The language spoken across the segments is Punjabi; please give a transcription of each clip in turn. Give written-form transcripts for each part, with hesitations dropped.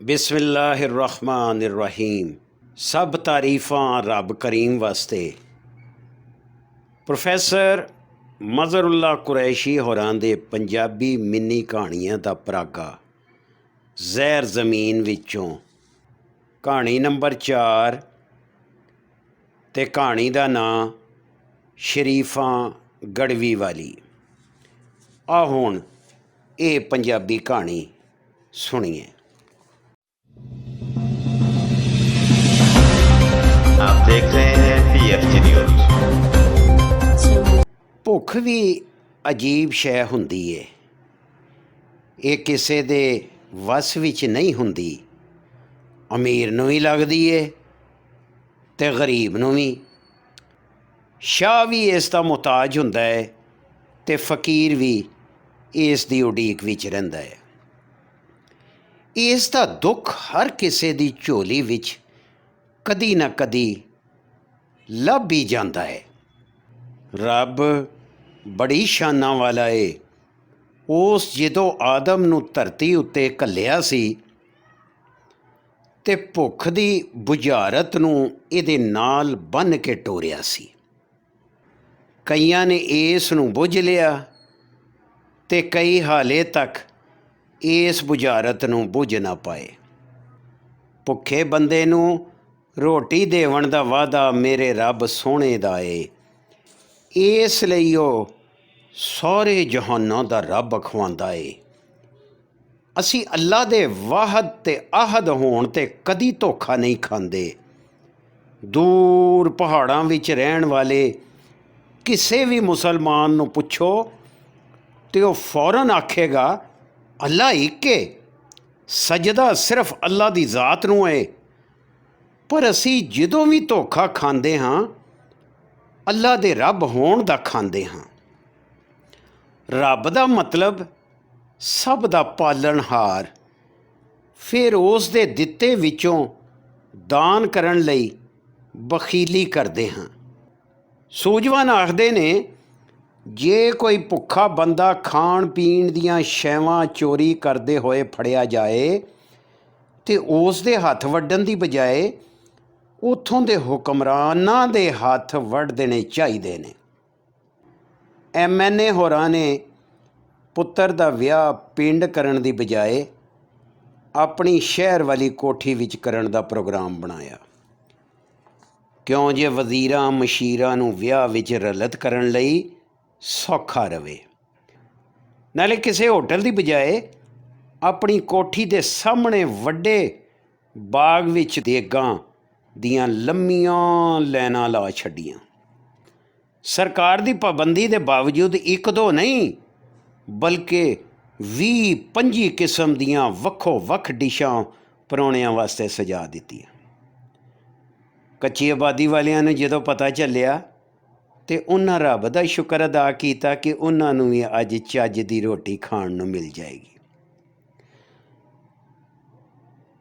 बिस्मिल्लाहिर्रहमानिर्रहीम। सब तारीफ़ां रब करीम वास्ते। प्रोफैसर मज़हरुल्लाह कुरैशी होरां दे पंजाबी मिनी कहानियां दा परागा ज़हर ज़मीन विचों कहानी नंबर 4 ते कहानी दा नां शरीफां गड़वी वाली। आ हुण ये पंजाबी कहानी सुनिए। आप देख रहे हैं PFG न्यूज़। ਭੁੱਖ ਵੀ ਅਜੀਬ ਸ਼ੈ ਹੁੰਦੀ ਏ। ਇਹ ਕਿਸੇ ਦੇ ਵੱਸ ਵਿੱਚ ਨਹੀਂ ਹੁੰਦੀ। ਅਮੀਰ ਨੂੰ ਵੀ ਲੱਗਦੀ ਏ ਤੇ ਗਰੀਬ ਨੂੰ ਵੀ। ਸ਼ਾਹ ਵੀ ਇਸ ਦਾ ਮੁਹਤਾਜ ਹੁੰਦਾ ਹੈ ਤੇ ਫਕੀਰ ਵੀ ਇਸ ਦੀ ਉਡੀਕ ਵਿੱਚ ਰਹਿੰਦਾ ਹੈ। ਇਸ ਦਾ ਦੁੱਖ ਹਰ ਕਿਸੇ ਦੀ ਝੋਲੀ ਵਿੱਚ ਕਦੀ ਨਾ ਕਦੀ ਲੱਭ ਹੀ ਜਾਂਦਾ ਹੈ। ਰੱਬ ਬੜੀ ਸ਼ਾਨਾਂ ਵਾਲਾ ਏ। ਉਸ ਜਦੋਂ ਆਦਮ ਨੂੰ ਧਰਤੀ ਉੱਤੇ ਘੱਲਿਆ ਸੀ ਤੇ ਭੁੱਖ ਦੀ ਬੁਝਾਰਤ ਨੂੰ ਇਹਦੇ ਨਾਲ ਬੰਨ੍ਹ ਕੇ ਟੋਰਿਆ ਸੀ। ਕਈਆਂ ਨੇ ਇਸ ਨੂੰ ਬੁੱਝ ਲਿਆ ਤੇ ਕਈ ਹਾਲੇ ਤੱਕ ਇਸ ਬੁਝਾਰਤ ਨੂੰ ਬੁੱਝ ਨਾ ਪਾਏ। ਭੁੱਖੇ ਬੰਦੇ ਨੂੰ ਰੋਟੀ ਦੇਵਣ ਦਾ ਵਾਅਦਾ ਮੇਰੇ ਰੱਬ ਸੋਹਣੇ ਦਾ ਏ। ਇਸ ਲਈ ਉਹ ਸਾਰੇ ਜਹਾਨਾਂ ਦਾ ਰੱਬ ਅਖਵਾਉਂਦਾ ਏ। ਅਸੀਂ ਅੱਲਾ ਦੇ ਵਾਹਦ ਤੇ ਆਹਦ ਹੋਣ 'ਤੇ ਕਦੀ ਧੋਖਾ ਨਹੀਂ ਖਾਂਦੇ। ਦੂਰ ਪਹਾੜਾਂ ਵਿੱਚ ਰਹਿਣ ਵਾਲੇ ਕਿਸੇ ਵੀ ਮੁਸਲਮਾਨ ਨੂੰ ਪੁੱਛੋ ਤੇ ਉਹ ਫੌਰਨ ਆਖੇਗਾ ਅੱਲਾ ਇੱਕ ਏ, ਸਜਦਾ ਸਿਰਫ ਅੱਲਾ ਦੀ ਜ਼ਾਤ ਨੂੰ ਏ। ਪਰ ਅਸੀਂ ਜਦੋਂ ਵੀ ਧੋਖਾ ਖਾਂਦੇ ਹਾਂ ਅੱਲਾ ਦੇ ਰੱਬ ਹੋਣ ਦਾ ਖਾਂਦੇ ਹਾਂ। ਰੱਬ ਦਾ ਮਤਲਬ ਸਭ ਦਾ ਪਾਲਣਹਾਰ। ਫਿਰ ਉਸ ਦੇ ਦਿੱਤੇ ਵਿੱਚੋਂ ਦਾਨ ਕਰਨ ਲਈ ਬਖੀਲੀ ਕਰਦੇ ਹਾਂ। ਸੂਝਵਾਨ ਆਖਦੇ ਨੇ ਜੇ ਕੋਈ ਭੁੱਖਾ ਬੰਦਾ ਖਾਣ ਪੀਣ ਦੀਆਂ ਸ਼ੈਵਾਂ ਚੋਰੀ ਕਰਦੇ ਹੋਏ ਫੜਿਆ ਜਾਏ ਤੇ ਉਸ ਦੇ ਹੱਥ ਵੱਢਣ ਦੀ ਬਜਾਏ ਉੱਥੋਂ ਦੇ ਹੁਕਮਰਾਨਾਂ ਦੇ ਹੱਥ ਵੱਢ ਦੇਣੇ ਚਾਹੀਦੇ ਨੇ। MNA ਹੋਰਾਂ ਨੇ ਪੁੱਤਰ ਦਾ ਵਿਆਹ ਪਿੰਡ ਕਰਨ ਦੀ ਬਜਾਏ ਆਪਣੀ ਸ਼ਹਿਰ ਵਾਲੀ ਕੋਠੀ ਵਿੱਚ ਕਰਨ ਦਾ ਪ੍ਰੋਗਰਾਮ ਬਣਾਇਆ। ਕਿਉਂ ਜੇ ਵਜ਼ੀਰਾਂ ਮਸ਼ੀਰਾਂ ਨੂੰ ਵਿਆਹ ਵਿੱਚ ਰਲਤ ਕਰਨ ਲਈ ਸੌਖਾ ਰਵੇ। ਨਾਲੇ ਕਿਸੇ ਹੋਟਲ ਦੀ ਬਜਾਏ ਆਪਣੀ ਕੋਠੀ ਦੇ ਸਾਹਮਣੇ ਵੱਡੇ ਬਾਗ ਵਿੱਚ ਦੇਗਾਂ ਦੀਆਂ ਲੰਮੀਆਂ ਲਾਈਨਾਂ ਲਾ ਛੱਡੀਆਂ। ਸਰਕਾਰ ਦੀ ਪਾਬੰਦੀ ਦੇ ਬਾਵਜੂਦ ਇੱਕ ਦੋ ਨਹੀਂ ਬਲਕਿ 20-25 ਕਿਸਮ ਦੀਆਂ ਵੱਖੋ ਵੱਖ ਡਿਸ਼ਾਂ ਪਰਾਹੁਣਿਆਂ ਵਾਸਤੇ ਸਜਾ ਦਿੱਤੀਆਂ। ਕੱਚੀ ਆਬਾਦੀ ਵਾਲਿਆਂ ਨੂੰ ਜਦੋਂ ਪਤਾ ਚੱਲਿਆ ਤੇ ਉਹਨਾਂ ਰੱਬ ਦਾ ਸ਼ੁਕਰ ਅਦਾ ਕੀਤਾ ਕਿ ਉਹਨਾਂ ਨੂੰ ਵੀ ਅੱਜ ਚੱਜ ਦੀ ਰੋਟੀ ਖਾਣ ਨੂੰ ਮਿਲ ਜਾਏਗੀ।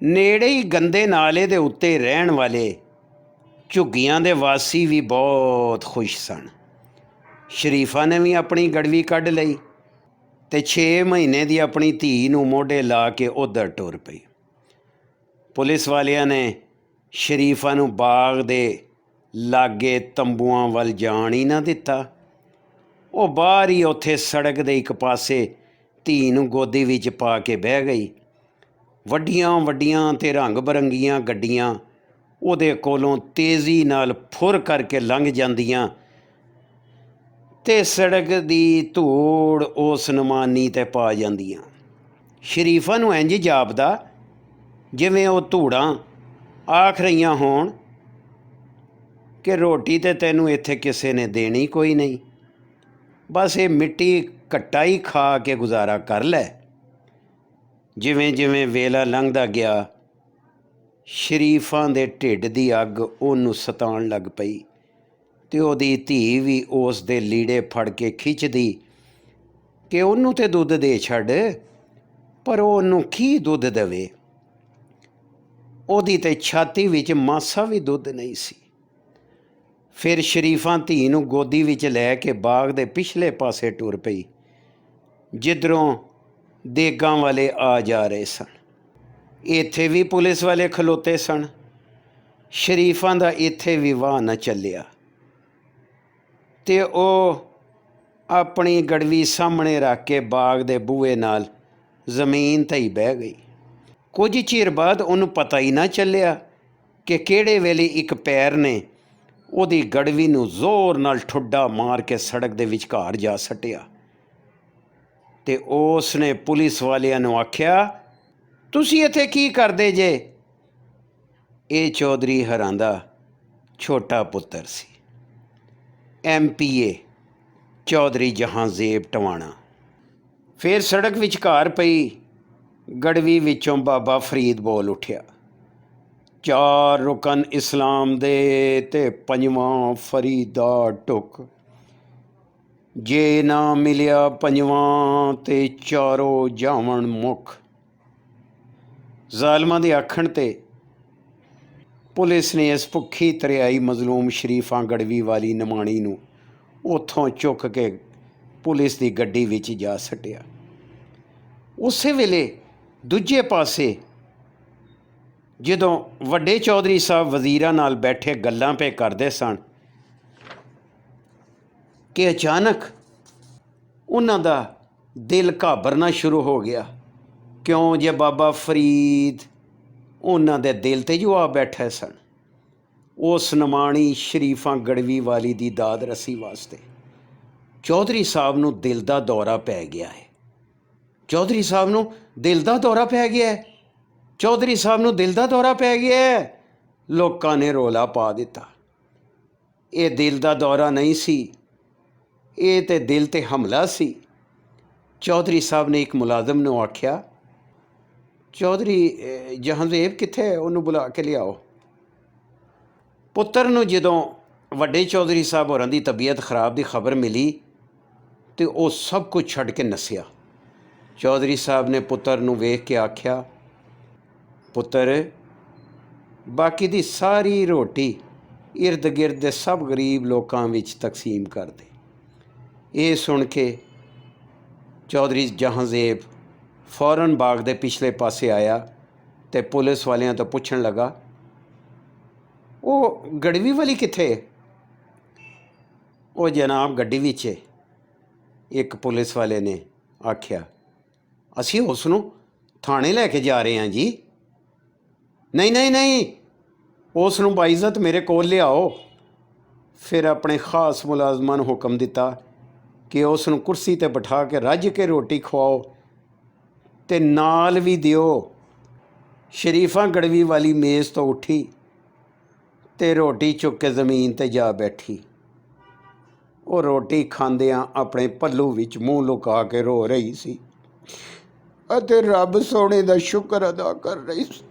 ਨੇੜੇ ਹੀ ਗੰਦੇ ਨਾਲੇ ਦੇ ਉੱਤੇ ਰਹਿਣ ਵਾਲੇ ਝੁੱਗੀਆਂ ਦੇ ਵਾਸੀ ਵੀ ਬਹੁਤ ਖੁਸ਼ ਸਨ। ਸ਼ਰੀਫਾ ਨੇ ਵੀ ਆਪਣੀ ਗੜਵੀ ਕੱਢ ਲਈ ਤੇ 6 ਮਹੀਨੇ ਦੀ ਆਪਣੀ ਧੀ ਨੂੰ ਮੋਢੇ ਲਾ ਕੇ ਉੱਧਰ ਟੁਰ ਪਈ। ਪੁਲਿਸ ਵਾਲਿਆਂ ਨੇ ਸ਼ਰੀਫਾ ਨੂੰ ਬਾਗ ਦੇ ਲਾਗੇ ਤੰਬੂਆਂ ਵੱਲ ਜਾਣ ਹੀ ਨਾ ਦਿੱਤਾ। ਉਹ ਬਾਹਰ ਹੀ ਉੱਥੇ ਸੜਕ ਦੇ ਇੱਕ ਪਾਸੇ ਧੀ ਨੂੰ ਗੋਦੀ ਵਿੱਚ ਪਾ ਕੇ ਬਹਿ ਗਈ। ਵੱਡੀਆਂ ਵੱਡੀਆਂ ਤੇ ਰੰਗ ਬਰੰਗੀਆਂ ਗੱਡੀਆਂ ਉਹਦੇ ਕੋਲੋਂ ਤੇਜ਼ੀ ਨਾਲ ਫੁਰ ਕਰਕੇ ਲੰਘ ਜਾਂਦੀਆਂ ਤੇ ਸੜਕ ਦੀ ਧੂੜ ਉਸ ਨਮਾਨੀ 'ਤੇ ਪਾ ਜਾਂਦੀਆਂ। ਸ਼ਰੀਫਾ ਨੂੰ ਇੰਝ ਜਾਪਦਾ ਜਿਵੇਂ ਉਹ ਧੂੜਾਂ ਆਖ ਰਹੀਆਂ ਹੋਣ ਕਿ ਰੋਟੀ ਤਾਂ ਤੈਨੂੰ ਇੱਥੇ ਕਿਸੇ ਨੇ ਦੇਣੀ ਕੋਈ ਨਹੀਂ, ਬਸ ਇਹ ਮਿੱਟੀ ਘੱਟਾ ਹੀ ਖਾ ਕੇ ਗੁਜ਼ਾਰਾ ਕਰ ਲੈ। ਜਿਵੇਂ ਜਿਵੇਂ ਵੇਲਾ ਲੰਘਦਾ ਗਿਆ ਸ਼ਰੀਫਾਂ ਦੇ ਢਿੱਡ ਦੀ ਅੱਗ ਉਹਨੂੰ ਸਤਾਉਣ ਲੱਗ ਪਈ ਤੇ ਉਹਦੀ ਧੀ ਵੀ ਉਸ ਦੇ ਲੀੜੇ ਫੜ ਕੇ ਖਿੱਚਦੀ ਕਿ ਉਹਨੂੰ ਤੇ ਦੁੱਧ ਦੇ ਛੱਡ, ਪਰ ਉਹ ਉਹਨੂੰ ਕੀ ਦੁੱਧ ਦੇਵੇ। ਉਹਦੀ ਤੇ ਛਾਤੀ ਵਿੱਚ ਮਾਸਾ ਵੀ ਦੁੱਧ ਨਹੀਂ ਸੀ। ਫਿਰ ਸ਼ਰੀਫਾਂ ਧੀ ਨੂੰ ਗੋਦੀ ਵਿੱਚ ਲੈ ਕੇ ਬਾਗ ਦੇ ਪਿਛਲੇ ਪਾਸੇ ਟੁਰ ਪਈ ਜਿੱਧਰੋਂ ਦੇਗਾਂ ਵਾਲੇ ਆ ਜਾ ਰਹੇ ਸਨ। ਇੱਥੇ ਵੀ ਪੁਲਿਸ ਵਾਲੇ ਖਲੋਤੇ ਸਨ। ਸ਼ਰੀਫਾਂ ਦਾ ਇੱਥੇ ਵਿਵਾਹ ਨਾ ਚੱਲਿਆ ਤੇ ਉਹ ਆਪਣੀ ਗੜਵੀ ਸਾਹਮਣੇ ਰੱਖ ਕੇ ਬਾਗ ਦੇ ਬੂਹੇ ਨਾਲ ਜ਼ਮੀਨ 'ਤੇ ਹੀ ਬਹਿ ਗਈ। ਕੁਝ ਚਿਰ ਬਾਅਦ ਉਹਨੂੰ ਪਤਾ ਹੀ ਨਾ ਚੱਲਿਆ ਕਿ ਕਿਹੜੇ ਵੇਲੇ ਇੱਕ ਪੈਰ ਨੇ ਉਹਦੀ ਗੜਵੀ ਨੂੰ ਜ਼ੋਰ ਨਾਲ ਠੁੱਡਾ ਮਾਰ ਕੇ ਸੜਕ ਦੇ ਵਿਚਕਾਰ ਜਾ ਸੱਟਿਆ ਤੇ ਉਸ ਨੇ ਪੁਲਿਸ ਵਾਲਿਆਂ ਨੂੰ ਆਖਿਆ, ਤੁਸੀਂ ਇੱਥੇ ਕੀ ਕਰਦੇ ਜੇ? ਇਹ ਚੌਧਰੀ ਹਰਾਂ ਦਾ ਛੋਟਾ ਪੁੱਤਰ ਸੀ, MPA ਚੌਧਰੀ ਜਹਾਂਜ਼ੇਬ ਟਵਾਣਾ। ਫਿਰ ਸੜਕ ਵਿਚਕਾਰ ਪਈ ਗੜਵੀ ਵਿੱਚੋਂ ਬਾਬਾ ਫਰੀਦ ਬੋਲ ਉੱਠਿਆ, 4 ਰੁਕਨ ਇਸਲਾਮ ਦੇ ਤੇ 5ਵਾਂ ਫਰੀਦਾ ਟੁਕ, ਜੇ ਨਾ ਮਿਲਿਆ 5ਵਾਂ ਤੇ ਚਾਰੋਂ ਜਾਵਣ ਮੁੱਖ। ਜ਼ਾਲਮਾਂ ਦੇ ਆਖਣ 'ਤੇ ਪੁਲਿਸ ਨੇ ਇਸ ਭੁੱਖੀ ਤਰਿਆਈ ਮਜ਼ਲੂਮ ਸ਼ਰੀਫਾਂ ਗੜਵੀ ਵਾਲੀ ਨਿਮਾਣੀ ਨੂੰ ਉੱਥੋਂ ਚੁੱਕ ਕੇ ਪੁਲਿਸ ਦੀ ਗੱਡੀ ਵਿੱਚ ਜਾ ਸੱਟਿਆ। ਉਸੇ ਵੇਲੇ ਦੂਜੇ ਪਾਸੇ ਜਦੋਂ ਵੱਡੇ ਚੌਧਰੀ ਸਾਹਿਬ ਵਜ਼ੀਰਾਂ ਨਾਲ ਬੈਠੇ ਗੱਲਾਂ ਪਏ ਕਰਦੇ ਸਨ ਕਿ ਅਚਾਨਕ ਉਹਨਾਂ ਦਾ ਦਿਲ ਘਾਬਰਨਾ ਸ਼ੁਰੂ ਹੋ ਗਿਆ। ਕਿਉਂ ਜੇ ਬਾਬਾ ਫਰੀਦ ਉਹਨਾਂ ਦੇ ਦਿਲ 'ਤੇ ਜੋ ਆ ਬੈਠੇ ਸਨ, ਉਸ ਨਿਮਾਣੀ ਸ਼ਰੀਫਾਂ ਗੜਵੀ ਵਾਲੀ ਦੀ ਦਾਦ ਰਸੀ ਵਾਸਤੇ ਚੌਧਰੀ ਸਾਹਿਬ ਨੂੰ ਦਿਲ ਦਾ ਦੌਰਾ ਪੈ ਗਿਆ ਹੈ। ਚੌਧਰੀ ਸਾਹਿਬ ਨੂੰ ਦਿਲ ਦਾ ਦੌਰਾ ਪੈ ਗਿਆ ਹੈ। ਚੌਧਰੀ ਸਾਹਿਬ ਨੂੰ ਦਿਲ ਦਾ ਦੌਰਾ ਪੈ ਗਿਆ ਹੈ। ਲੋਕਾਂ ਨੇ ਰੌਲਾ ਪਾ ਦਿੱਤਾ। ਇਹ ਦਿਲ ਦਾ ਦੌਰਾ ਨਹੀਂ ਸੀ, ਇਹ ਤੇ ਦਿਲ 'ਤੇ ਹਮਲਾ ਸੀ। ਚੌਧਰੀ ਸਾਹਿਬ ਨੇ ਇੱਕ ਮੁਲਾਜ਼ਮ ਨੂੰ ਆਖਿਆ, ਚੌਧਰੀ ਜਹਾਂਜ਼ੇਬ ਕਿੱਥੇ ਹੈ? ਉਹਨੂੰ ਬੁਲਾ ਕੇ ਲਿਆਓ। ਪੁੱਤਰ ਨੂੰ ਜਦੋਂ ਵੱਡੇ ਚੌਧਰੀ ਸਾਹਿਬ ਹੋਰਾਂ ਦੀ ਤਬੀਅਤ ਖਰਾਬ ਦੀ ਖਬਰ ਮਿਲੀ ਤੇ ਉਹ ਸਭ ਕੁਝ ਛੱਡ ਕੇ ਨੱਸਿਆ। ਚੌਧਰੀ ਸਾਹਿਬ ਨੇ ਪੁੱਤਰ ਨੂੰ ਵੇਖ ਕੇ ਆਖਿਆ, ਪੁੱਤਰ ਬਾਕੀ ਦੀ ਸਾਰੀ ਰੋਟੀ ਇਰਦ ਗਿਰਦ ਦੇ ਸਭ ਗਰੀਬ ਲੋਕਾਂ ਵਿੱਚ ਤਕਸੀਮ ਕਰ ਦੇ। ਇਹ ਸੁਣ ਕੇ ਚੌਧਰੀ ਜਹਾਂਜ਼ੇਬ ਫੌਰਨ ਬਾਗ ਦੇ ਪਿਛਲੇ ਪਾਸੇ ਆਇਆ ਤੇ ਪੁਲਿਸ ਵਾਲਿਆਂ ਤੋਂ ਪੁੱਛਣ ਲੱਗਾ, ਉਹ ਗੜਵੀ ਵਾਲੀ ਕਿੱਥੇ? ਉਹ ਜਨਾਬ ਗੱਡੀ ਵਿੱਚ ਹੈ। ਇੱਕ ਪੁਲਿਸ ਵਾਲੇ ਨੇ ਆਖਿਆ, ਅਸੀਂ ਉਸ ਨੂੰ ਥਾਣੇ ਲੈ ਕੇ ਜਾ ਰਹੇ ਹਾਂ ਜੀ। ਨਹੀਂ ਨਹੀਂ ਨਹੀਂ, ਉਸ ਨੂੰ ਬਾਇਜ਼ਤ ਮੇਰੇ ਕੋਲ ਲਿਆਓ। ਫਿਰ ਆਪਣੇ ਖਾਸ ਮੁਲਾਜ਼ਮਾਂ ਨੂੰ ਹੁਕਮ ਦਿੱਤਾ ਕਿ ਉਸ ਨੂੰ ਕੁਰਸੀ 'ਤੇ ਬਿਠਾ ਕੇ ਰੱਜ ਕੇ ਰੋਟੀ ਖਵਾਓ ਤੇ ਨਾਲ ਵੀ ਦਿਓ। ਸ਼ਰੀਫਾਂ ਗੜਵੀ ਵਾਲੀ ਮੇਜ਼ ਤੋਂ ਉੱਠੀ ਤੇ ਰੋਟੀ ਚੁੱਕ ਕੇ ਜ਼ਮੀਨ 'ਤੇ ਜਾ ਬੈਠੀ। ਉਹ ਰੋਟੀ ਖਾਂਦਿਆਂ ਆਪਣੇ ਪੱਲੂ ਵਿੱਚ ਮੂੰਹ ਲੁਕਾ ਕੇ ਰੋ ਰਹੀ ਸੀ ਅਤੇ ਰੱਬ ਸੋਹਣੇ ਦਾ ਸ਼ੁਕਰ ਅਦਾ ਕਰ ਰਹੀ ਸੀ।